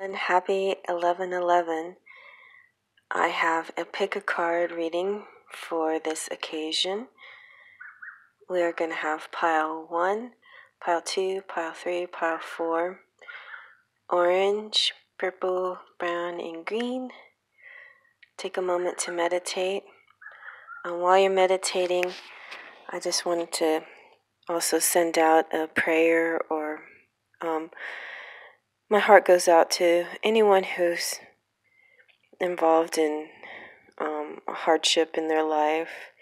And happy 11/11. I have a pick a card reading for this occasion. We are going to have pile 1, pile 2, pile 3, pile 4, orange, purple, brown, and green. Take a moment to meditate. And while you're meditating, I just wanted to also send out a prayer, or my heart goes out to anyone who's involved in a hardship in their life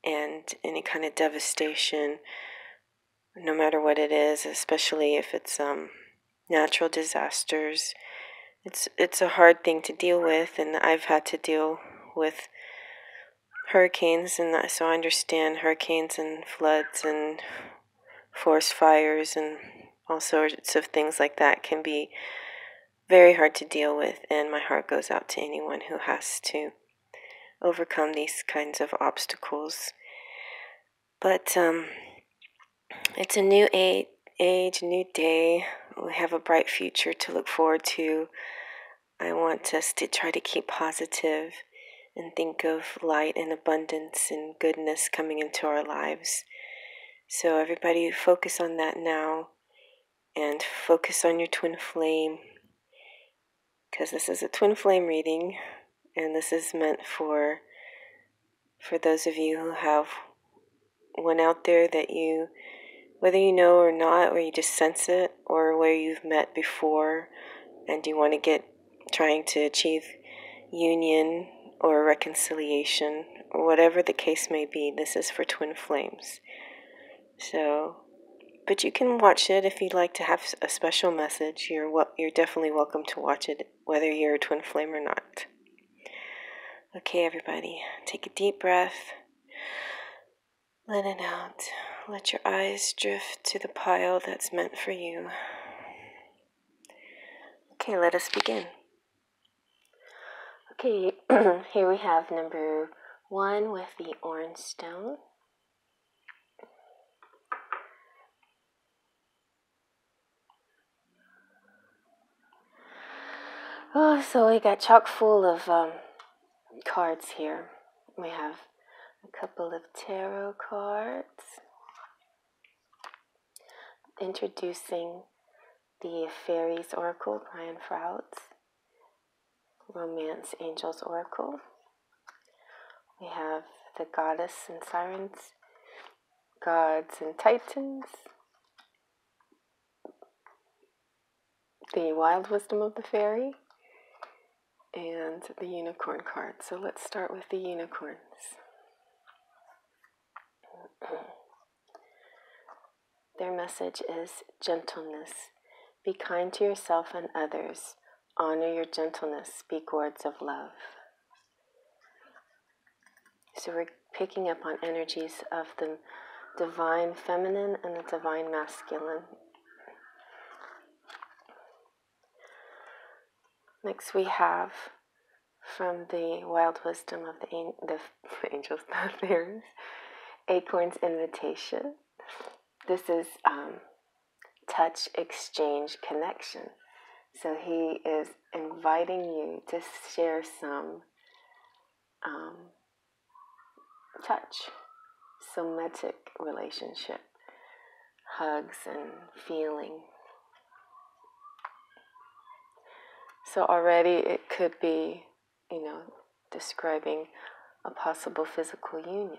and any kind of devastation, no matter what it is, especially if it's natural disasters. It's a hard thing to deal with, and I've had to deal with hurricanes, and so I understand hurricanes and floods and forest fires and all sorts of things like that can be very hard to deal with, and my heart goes out to anyone who has to overcome these kinds of obstacles. But it's a new age, a new day. We have a bright future to look forward to. I want us to try to keep positive and think of light and abundance and goodness coming into our lives. So everybody focus on that now, and focus on your twin flame, because this is a twin flame reading, and this is meant for those of you who have one out there that you, whether you know or not, or you just sense it, or where you've met before and you want to get trying to achieve union or reconciliation, or whatever the case may be. This is for twin flames. So, but you can watch it if you'd like to have a special message. You're definitely welcome to watch it, whether you're a twin flame or not. Okay, everybody, take a deep breath. Let it out. Let your eyes drift to the pile that's meant for you. Okay, let us begin. Okay, here we have number 1 with the orange stone. Oh, so we got chock full of cards here. We have a couple of tarot cards introducing the Fairies Oracle, Brian Frouts, Romance Angels Oracle. We have the Goddess and Sirens, Gods and Titans, the Wild Wisdom of the Fairy, and the Unicorn card. So let's start with the unicorns. Their message is gentleness. Be kind to yourself and others. Honor your gentleness. Speak words of love. So we're picking up on energies of the divine feminine and the divine masculine. Next we have, from the Wild Wisdom of the Angels, the Fairies, Acorn's Invitation. This is touch, exchange, connection. So he is inviting you to share some touch, somatic relationship, hugs and feeling. So already it could be, describing a possible physical union.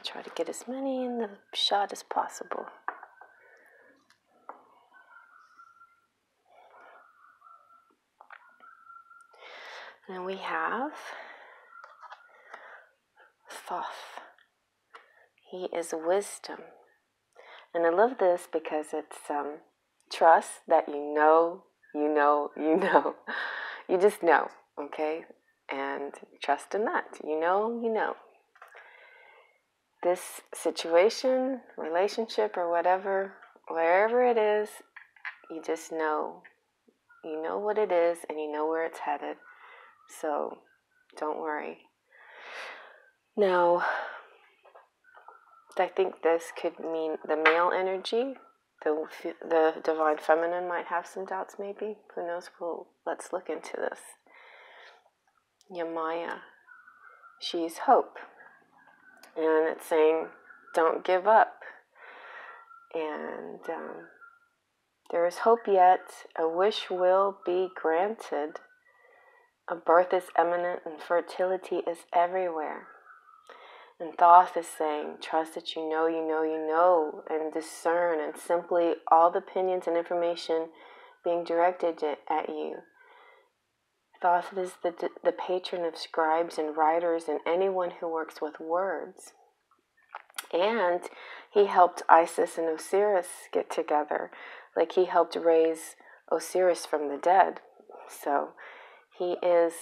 Try to get as many in the shot as possible. And we have Thoth. He is wisdom. And I love this because it's trust that you know. You just know, okay? And trust in that. You know. This situation, relationship, or whatever, wherever it is, you just know. You know what it is, and you know where it's headed. So don't worry. Now, I think this could mean the male energy, the divine feminine might have some doubts, maybe. Who knows? Well, let's look into this. Yamaya, she's hope. And it's saying, don't give up. And there is hope yet. A wish will be granted. A birth is imminent and fertility is everywhere. And Thoth is saying, trust that you know, and discern, and simply all the opinions and information being directed at you. Thoth is the patron of scribes and writers and anyone who works with words. And he helped Isis and Osiris get together, like he helped raise Osiris from the dead. So he's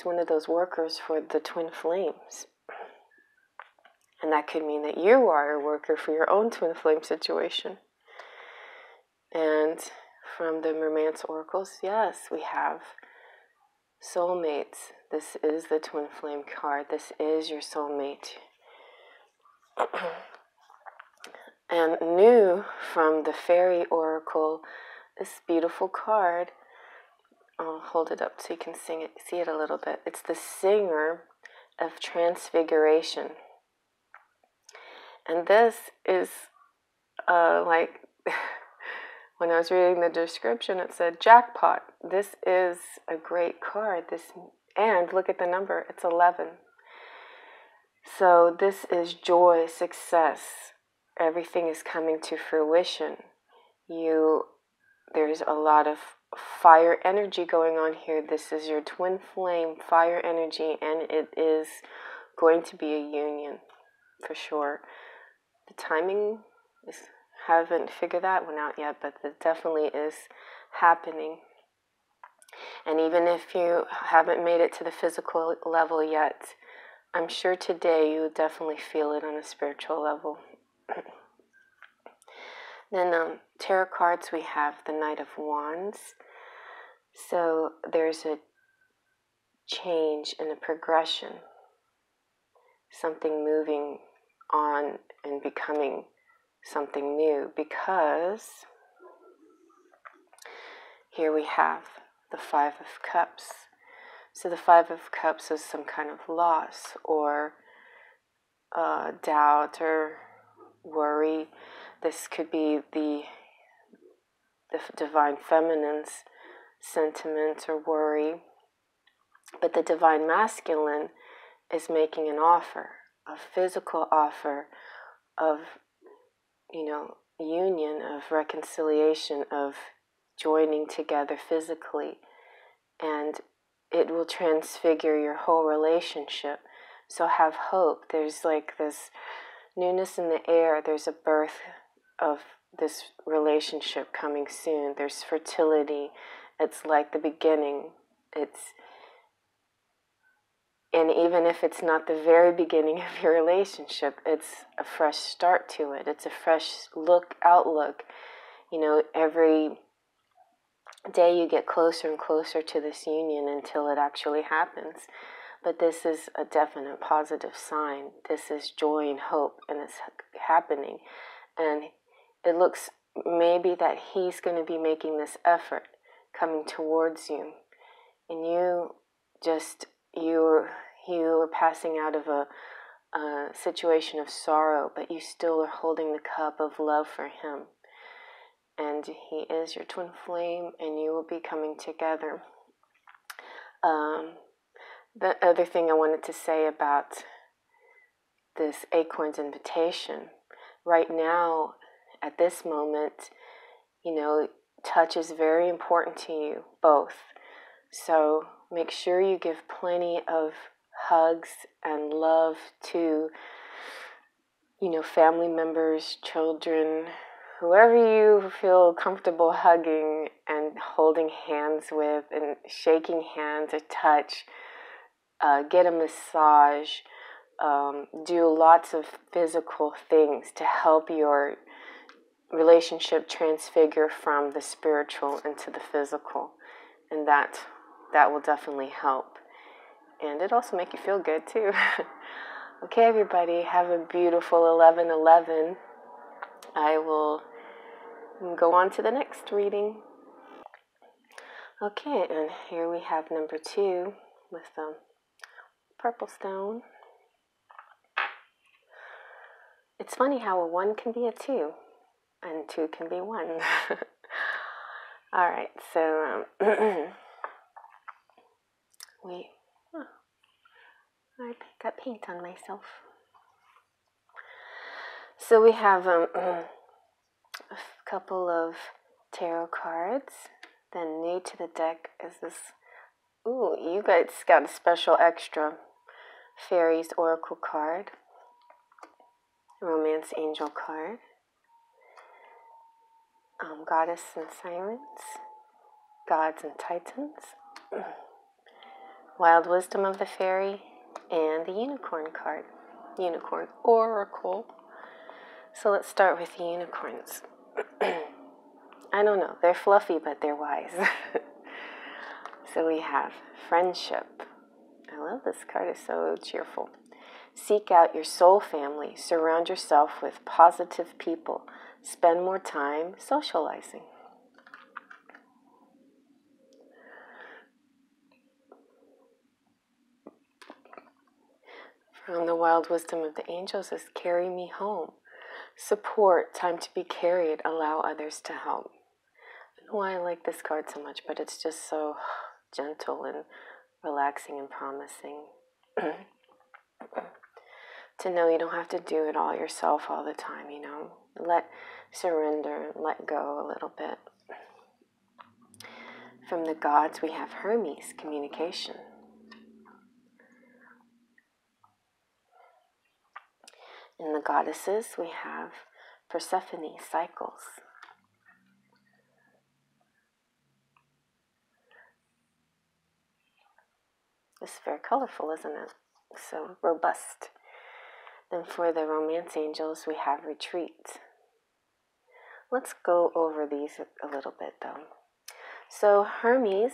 one of those workers for the twin flames. And that could mean that you are a worker for your own twin flame situation. And from the Romance Oracles, yes, we have soulmates. This is the twin flame card. This is your soulmate. And new from the Fairy Oracle, this beautiful card. I'll hold it up so you can see it a little bit. It's the Singer of Transfiguration. And this is like, when I was reading the description, it said jackpot. This is a great card. And look at the number, it's 11. So this is joy, success. Everything is coming to fruition. There's a lot of fire energy going on here. This is your twin flame fire energy, and it is going to be a union for sure. The timing haven't figured that one out yet, but it definitely is happening. And even if you haven't made it to the physical level yet, I'm sure today you will definitely feel it on a spiritual level. Then tarot cards, we have the Knight of Wands. So there's a change and a progression. Something moving on and becoming something new, because here we have the Five of Cups. So the Five of Cups is some kind of loss or doubt or worry. This could be the divine feminine's sentiment or worry. But the divine masculine is making an offer, a physical offer of, union, of reconciliation, of joining together physically. And it will transfigure your whole relationship. So have hope. There's like this newness in the air. There's a birth of this relationship coming soon. There's fertility. It's like the beginning. And even if it's not the very beginning of your relationship, it's a fresh start to it. It's a fresh outlook. Every day you get closer and closer to this union until it actually happens. But this is a definite positive sign. This is joy and hope, and it's happening. And it looks maybe that he's going to be making this effort coming towards you. And you are passing out of a situation of sorrow, but you still are holding the cup of love for him. And he is your twin flame, and you will be coming together. The other thing I wanted to say about this Acorn's invitation, right now, at this moment, touch is very important to you, both. So make sure you give plenty of hugs and love to, family members, children, whoever you feel comfortable hugging and holding hands with and shaking hands or touch. Get a massage. Do lots of physical things to help your relationship transfigure from the spiritual into the physical. And that will definitely help. And it also make you feel good too. Okay, everybody, have a beautiful 11/11. I will go on to the next reading. Okay, and here we have number 2 with the purple stone. It's funny how a 1 can be a 2 and 2 can be 1. All right, so I got paint on myself. So we have a couple of tarot cards. Then new to the deck is this. Ooh, you guys got a special extra Fairies Oracle card, Romance Angel card, Goddess and Sirens, Gods and Titans, Wild Wisdom of the Fairy, and the Unicorn card, Unicorn Oracle. So let's start with the unicorns. I don't know, they're fluffy, but they're wise. So we have friendship. I love this card, it's so cheerful. Seek out your soul family. Surround yourself with positive people. Spend more time socializing. From the Wild Wisdom of the Angels is carry me home. Support, time to be carried, allow others to help. I don't know why I like this card so much, but it's just so gentle and relaxing and promising. To know you don't have to do it all yourself all the time, surrender and let go a little bit. From the gods, we have Hermes, communication. In the goddesses, we have Persephone, cycles. This is very colorful, isn't it? So robust. Then for the romance angels, we have retreat. Let's go over these a little bit, though. So Hermes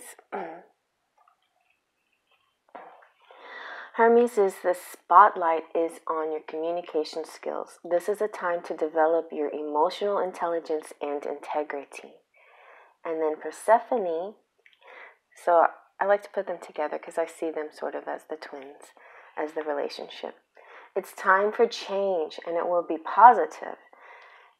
is the spotlight is on your communication skills. This is a time to develop your emotional intelligence and integrity. And then Persephone, so I like to put them together because I see them sort of as the twins, as the relationship. It's time for change, and it will be positive.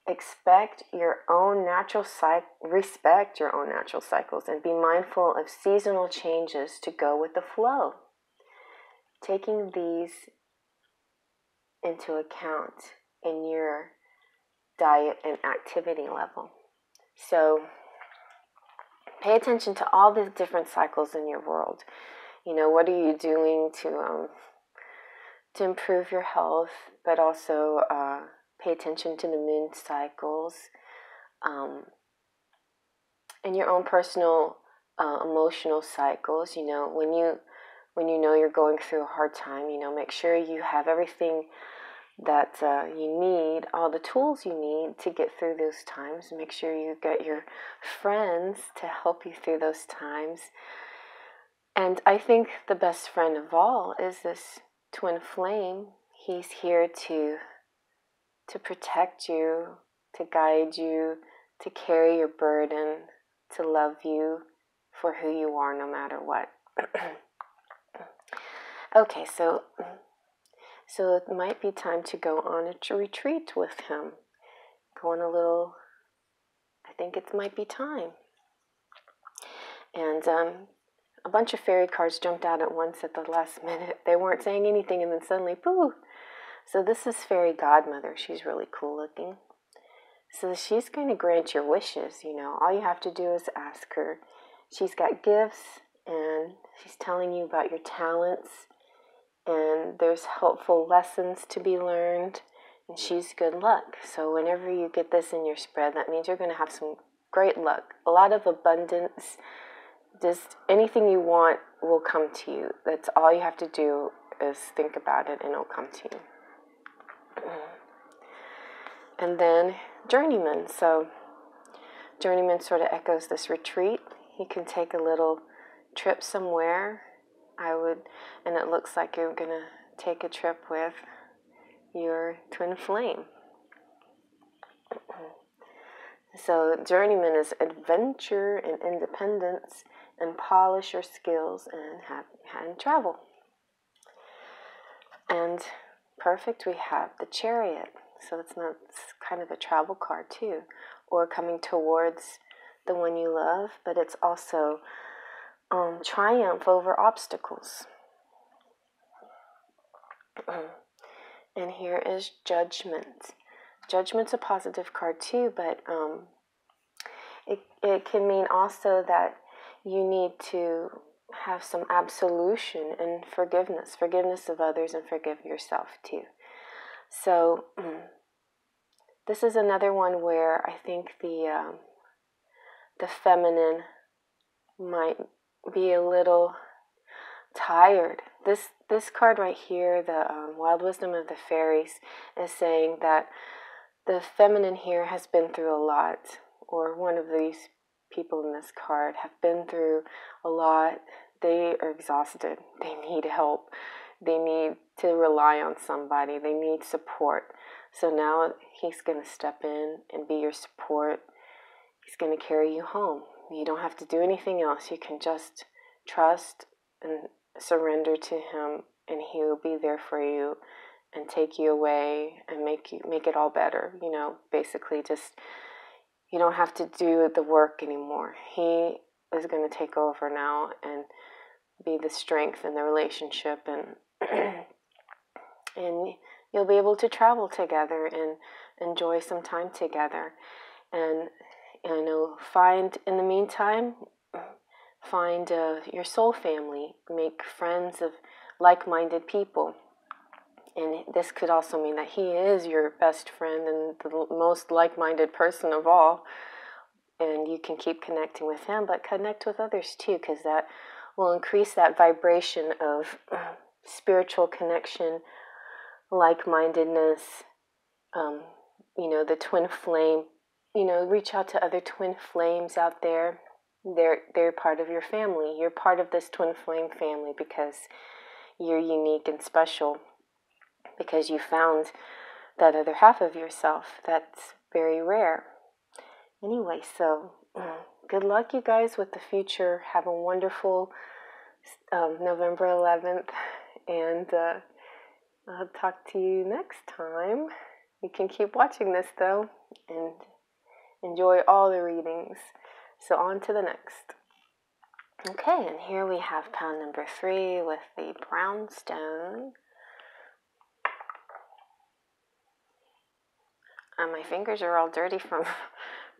Respect your own natural cycles, and be mindful of seasonal changes to go with the flow. Taking these into account in your diet and activity level. So pay attention to all the different cycles in your world. What are you doing to improve your health, but also pay attention to the moon cycles, and your own personal emotional cycles. When you know you're going through a hard time, make sure you have everything that you need, all the tools you need to get through those times. Make sure you get your friends to help you through those times. And I think the best friend of all is this twin flame. He's here to protect you, to guide you, to carry your burden, to love you for who you are no matter what. Okay, so it might be time to go on a retreat with him. Go on I think it might be time. And a bunch of fairy cards jumped out at once at the last minute. They weren't saying anything, and then suddenly, pooh! So this is Fairy Godmother. She's really cool looking. So she's going to grant your wishes, All you have to do is ask her. She's got gifts, and she's telling you about your talents, and there's helpful lessons to be learned, and she's good luck. So whenever you get this in your spread, that means you're going to have some great luck, a lot of abundance. Just anything you want will come to you. That's all you have to do is think about it, and it'll come to you. And then Journeyman. So Journeyman sort of echoes this retreat. You can take a little trip somewhere. And it looks like you're going to take a trip with your twin flame. So journeyman is adventure and independence, and polish your skills and travel. And perfect, we have the chariot. So it's kind of a travel card too, or coming towards the one you love, but it's also triumph over obstacles. And here is judgment. Judgment's a positive card too, but it can mean also that you need to have some absolution and forgiveness of others, and forgive yourself too. So this is another one where I think the feminine might be a little tired. This card right here, the Wild Wisdom of the Fairies, is saying that the feminine here has been through a lot, or one of these people in this card have been through a lot. They are exhausted. They need help. They need to rely on somebody. They need support. So now he's going to step in and be your support. He's going to carry you home. You don't have to do anything else. You can just trust and surrender to him, and he will be there for you and take you away and make it all better. Basically just, you don't have to do the work anymore. He is going to take over now and be the strength in the relationship, and and you'll be able to travel together and enjoy some time together. And in the meantime, find your soul family. Make friends of like-minded people. And this could also mean that he is your best friend and the most like-minded person of all. And you can keep connecting with him, but connect with others too, because that will increase that vibration of spiritual connection, like-mindedness, the twin flame. Reach out to other twin flames out there. They're part of your family. You're part of this twin flame family because you're unique and special, because you found that other half of yourself. That's very rare. Anyway, so good luck, you guys, with the future. Have a wonderful November 11th, and I'll talk to you next time. You can keep watching this, though, and enjoy all the readings. So on to the next. Okay, and here we have pound number 3 with the brown stone. And my fingers are all dirty from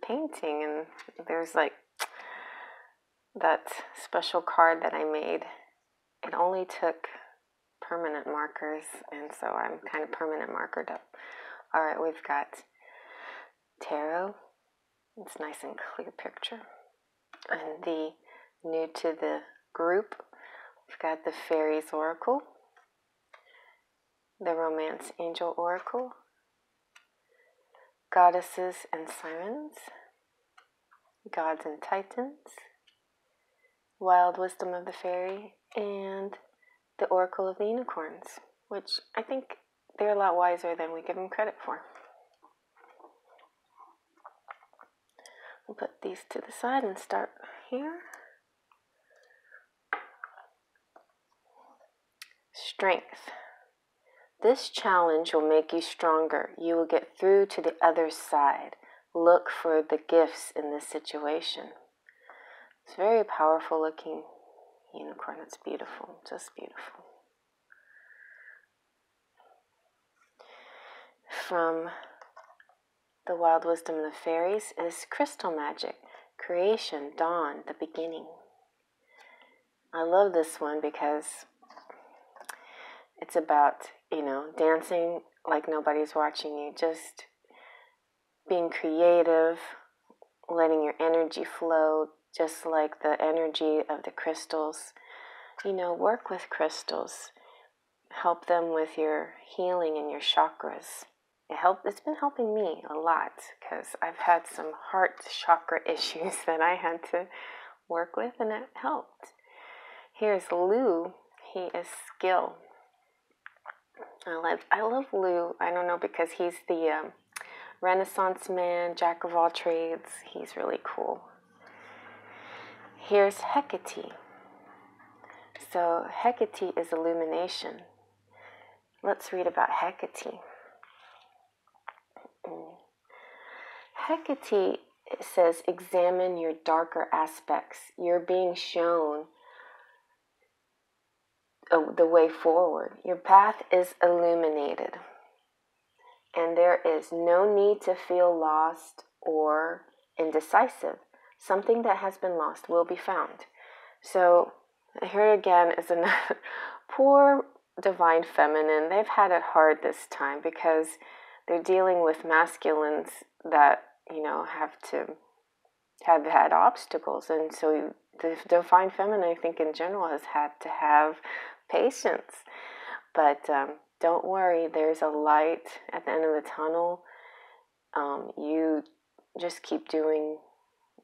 painting, and there's like that special card that I made. It only took permanent markers, and so I'm kind of permanent markered up. All right, we've got tarot. It's nice and clear picture. And the new to the group, we've got the Fairies Oracle, the Romance Angel Oracle, Goddesses and Sirens, Gods and Titans, Wild Wisdom of the Fairy, and the Oracle of the Unicorns, which I think they're a lot wiser than we give them credit for. We'll put these to the side and start here. Strength. This challenge will make you stronger. You will get through to the other side. Look for the gifts in this situation. It's a very powerful looking unicorn. It's beautiful, just beautiful. From the Wild Wisdom of the Fairies is Crystal Magic, Creation, Dawn, the Beginning. I love this one because it's about, dancing like nobody's watching you, just being creative, letting your energy flow, just like the energy of the crystals. Work with crystals. Help them with your healing and your chakras. It's been helping me a lot because I've had some heart chakra issues that I had to work with, and it helped. Here's Lou. He is skill. I love Lou. I don't know, because he's the Renaissance man, jack of all trades. He's really cool. Here's Hecate. So Hecate is illumination. Let's read about Hecate. Hecate says, examine your darker aspects. You're being shown the way forward. Your path is illuminated. And there is no need to feel lost or indecisive. Something that has been lost will be found. So here again is another poor divine feminine. They've had it hard this time because they're dealing with masculines that, have had obstacles. And so the divine feminine, I think in general, has had to have patience. But don't worry, there's a light at the end of the tunnel. You just keep doing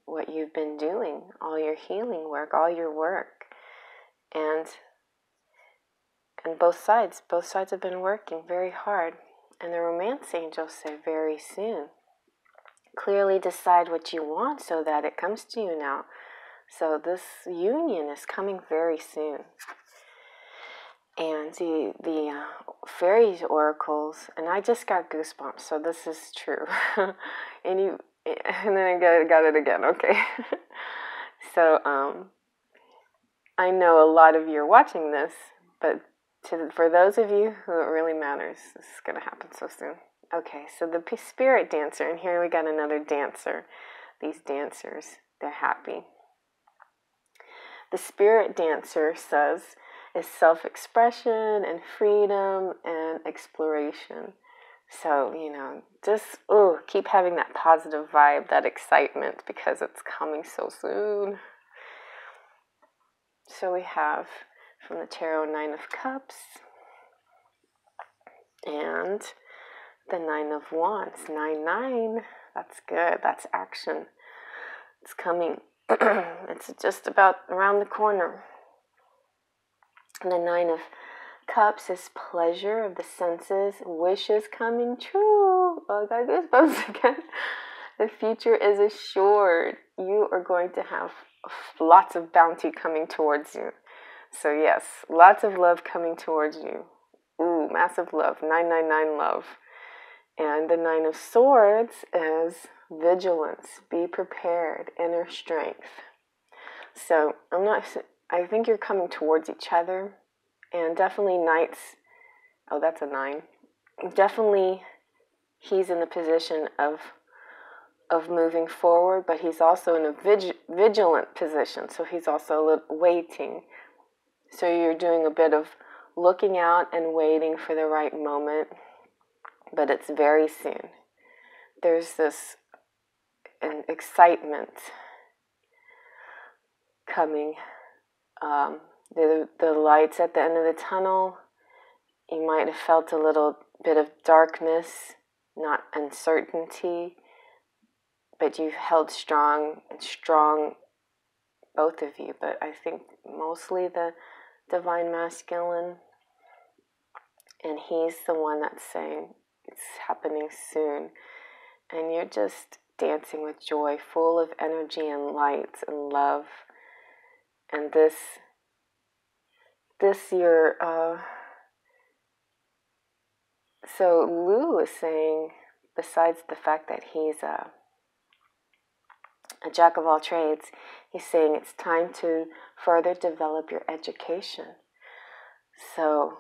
what you've been doing, all your healing work, all your work. And both sides have been working very hard. And the romance angels say very soon. Clearly decide what you want so that it comes to you now. So this union is coming very soon. And the fairies oracles, and I just got goosebumps, so this is true. and then I got it again, okay. So I know a lot of you are watching this, but for those of you who it really matters, this is going to happen so soon. Okay, so the spirit dancer, and here we got another dancer. These dancers, they're happy. The spirit dancer says is self-expression and freedom and exploration. So, just keep having that positive vibe, that excitement, because it's coming so soon. So we have from the tarot 9 of Cups and the 9 of Wands. 9-9, that's good, that's action. It's coming. It's just about around the corner. And the 9 of Cups is pleasure of the senses, wishes coming true. Oh, I got goosebumps again. The future is assured. You are going to have lots of bounty coming towards you. So yes, lots of love coming towards you. Ooh, massive love. 999 love. And the 9 of Swords is vigilance. Be prepared. Inner strength. So I think you're coming towards each other. And definitely Knights. Oh, that's a 9. Definitely he's in the position of moving forward, but he's also in a vigilant position. So he's also waiting. So you're doing a bit of looking out and waiting for the right moment. But it's very soon. There's this excitement coming. The lights at the end of the tunnel. You might have felt a little bit of darkness, not uncertainty, but you've held strong, both of you. But I think mostly the divine masculine, and he's the one that's saying, it's happening soon. And you're just dancing with joy, full of energy and light and love. And this year, so Lou is saying, besides the fact that he's a jack of all trades, he's saying it's time to further develop your education. So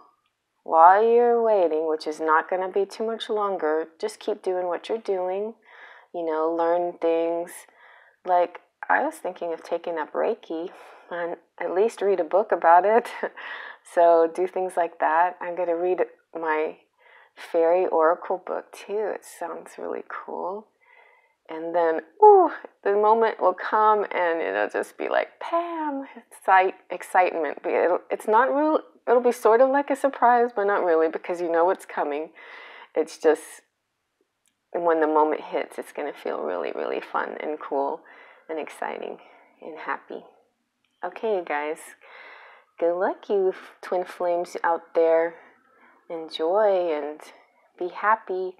while you're waiting, which is not going to be too much longer, just keep doing what you're doing. Learn things. Like, I was thinking of taking up Reiki and at least read a book about it. So do things like that. I'm going to read my fairy oracle book too. It sounds really cool. And then, the moment will come and it'll just be like, Pam, excitement. It's not real. It'll be sort of like a surprise, but not really, because you know what's coming. It's just, when the moment hits, it's going to feel really, really fun and cool and exciting and happy. Okay, you guys. Good luck, you twin flames out there. Enjoy and be happy.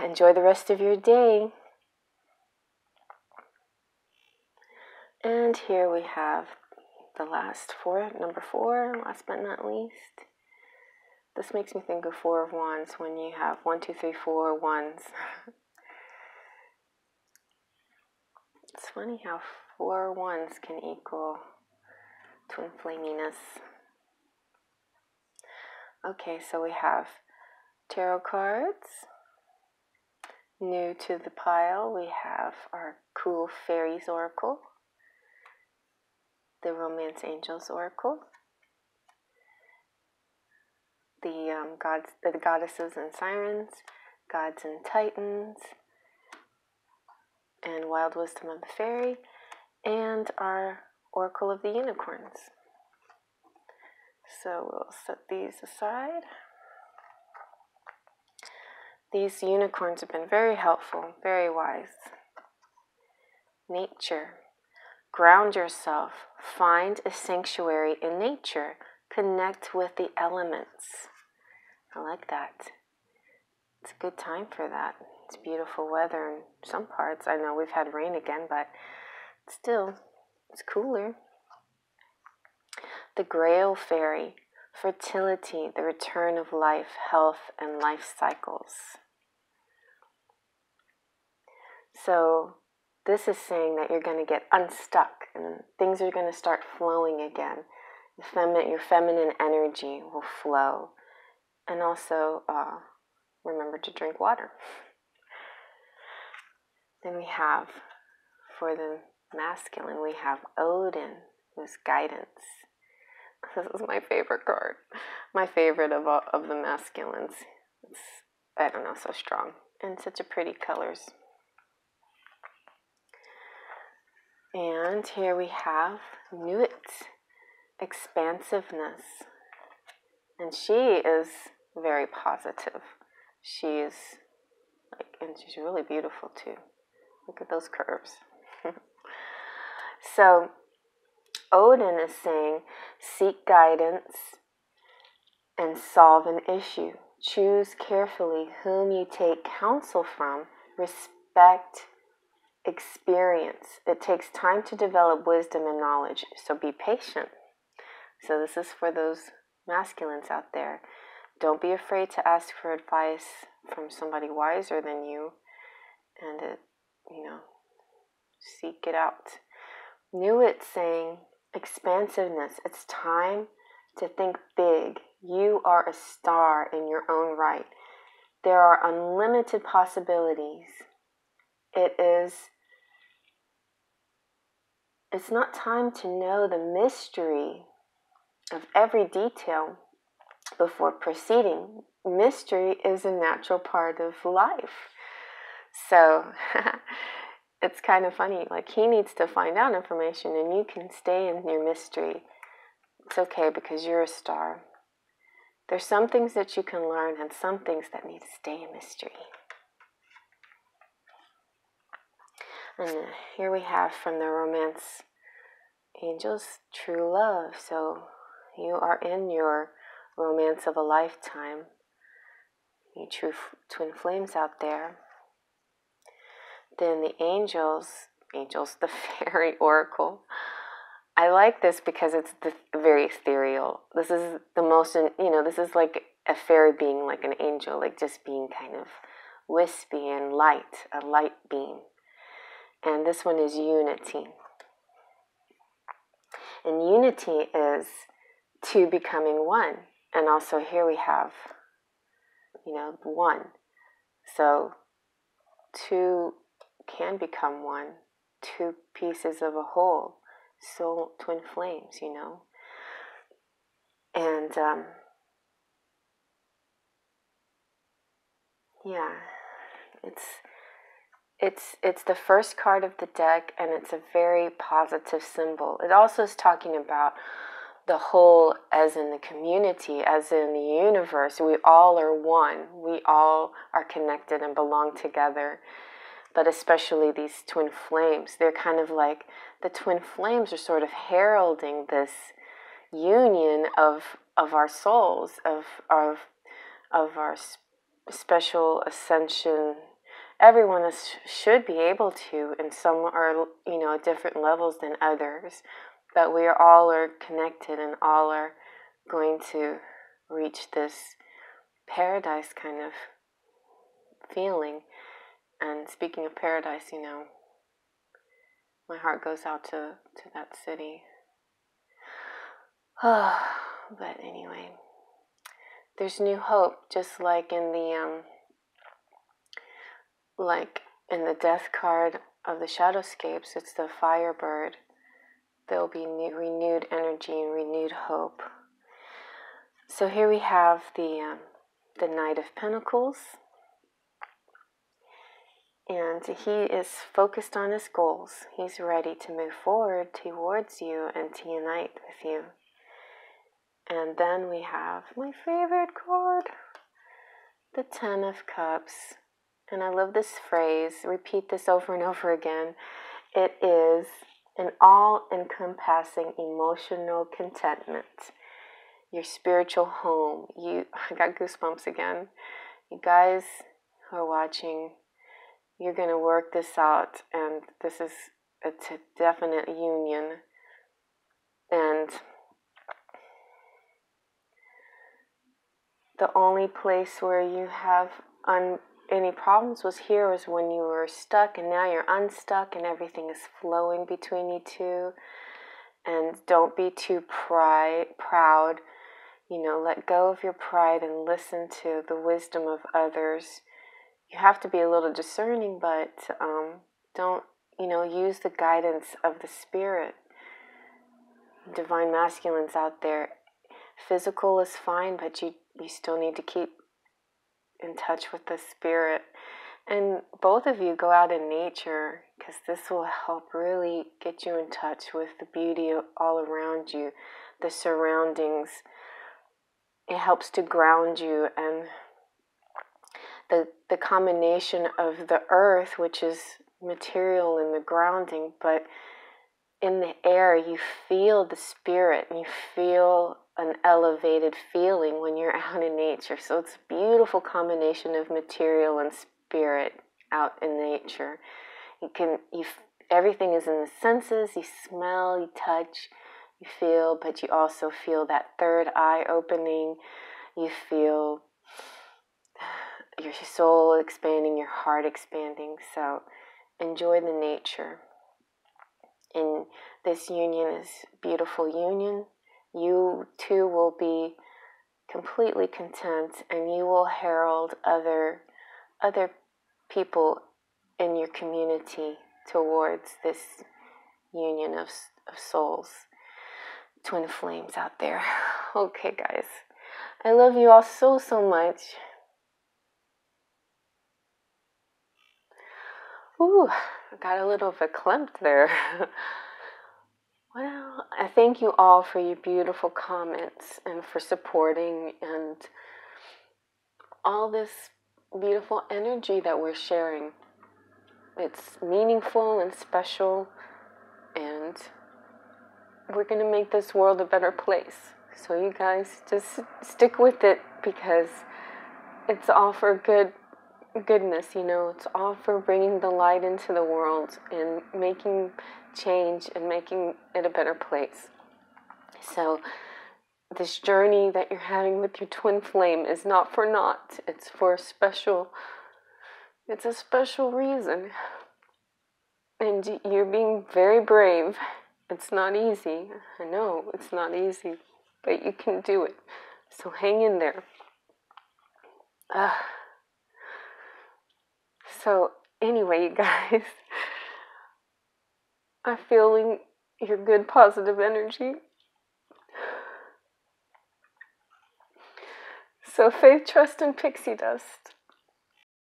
Enjoy the rest of your day. And here we have the last four, number 4, last but not least. This makes me think of 4 of Wands when you have 1, 2, 3, 4 wands. It's funny how 4 wands can equal twin flaminess. Okay, so we have tarot cards. New to the pile, we have our Cool Fairies Oracle, the Romance Angels Oracle, the Goddesses and Sirens, Gods and Titans, and Wild Wisdom of the Fairy, and our Oracle of the Unicorns. So we'll set these aside. These unicorns have been very helpful, very wise. Nature. Ground yourself. Find a sanctuary in nature. Connect with the elements. I like that. It's a good time for that. It's beautiful weather in some parts. I know we've had rain again, but still, it's cooler. The Grail Fairy. Fertility, the return of life, health, and life cycles. So this is saying that you're going to get unstuck and things are going to start flowing again. Your feminine energy will flow. And also remember to drink water. Then we have, for the masculine, we have Odin, who's guidance. This is my favorite card. My favorite of the masculines. It's, I don't know, so strong. And such a pretty colors. And here we have Nuit, expansiveness. And she is very positive. And she's really beautiful too. Look at those curves. So, Odin is saying, seek guidance and solve an issue. Choose carefully whom you take counsel from. Respect experience. It takes time to develop wisdom and knowledge, so be patient. So this is for those masculines out there. Don't be afraid to ask for advice from somebody wiser than you, and seek it out. Nuit saying expansiveness. It's time to think big. You are a star in your own right. There are unlimited possibilities. It's not time to know the mystery of every detail before proceeding. Mystery is a natural part of life. So it's kind of funny. Like, he needs to find out information and you can stay in your mystery. It's okay because you're a star. There's some things that you can learn and some things that need to stay a mystery. And here we have from the Romance Angels, true love. So you are in your romance of a lifetime. You true twin flames out there. Then the angels, the fairy oracle. I like this because it's very ethereal. This is the most, this is like a fairy being like an angel, like just being kind of wispy and light, a light beam. And this one is unity. And unity is two becoming one. And also here we have, one. So two can become one, two pieces of a whole. Soul twin flames, And it's the first card of the deck, and it's a very positive symbol. It also is talking about the whole, as in the community, as in the universe. We all are one. We all are connected and belong together. But especially these twin flames, they're kind of like, the twin flames are sort of heralding this union of our souls, of our special ascension. Everyone should be able to, and some are, at different levels than others, but we all are connected and all are going to reach this paradise kind of feeling. And speaking of paradise, my heart goes out to that city. But anyway, there's new hope, just like in the death card of the Shadowscapes. It's the Firebird. There'll be renewed energy and renewed hope. So here we have the Knight of Pentacles, and he is focused on his goals. He's ready to move forward towards you and to unite with you. And then we have my favorite card, the Ten of Cups. And I love this phrase. Repeat this over and over again. It is an all-encompassing emotional contentment. Your spiritual home. I got goosebumps again. You guys who are watching, you're going to work this out. And this is a definite union. And the only place where you have any problems was when you were stuck, and now you're unstuck and everything is flowing between you two. And don't be too proud. Let go of your pride and listen to the wisdom of others. You have to be a little discerning, but don't, use the guidance of the spirit. Divine masculines out there. Physical is fine, but you still need to keep in touch with the spirit. And both of you go out in nature, because this will help really get you in touch with the beauty all around you, the surroundings. It helps to ground you, and the combination of the earth, which is material in the grounding, but in the air you feel the spirit, and you feel an elevated feeling when you're out in nature. So it's a beautiful combination of material and spirit out in nature. Everything is in the senses. You smell, you touch, you feel, but you also feel that third eye opening. You feel your soul expanding, your heart expanding. So enjoy the nature. And this union is a beautiful union. You too will be completely content, and you will herald other people in your community towards this union of souls, twin flames out there. Okay, guys, I love you all so much. Ooh, I got a little verklempt there. Well, I thank you all for your beautiful comments and for supporting and all this beautiful energy that we're sharing. It's meaningful and special, and we're going to make this world a better place. So you guys just stick with it, because it's all for goodness, it's all for bringing the light into the world and making change and making it a better place. So this journey that you're having with your twin flame is not for naught. It's for it's a special reason. And you're being very brave. It's not easy. I know it's not easy, but you can do it. So hang in there. So anyway, you guys, I'm feeling your good positive energy. So faith, trust, and pixie dust.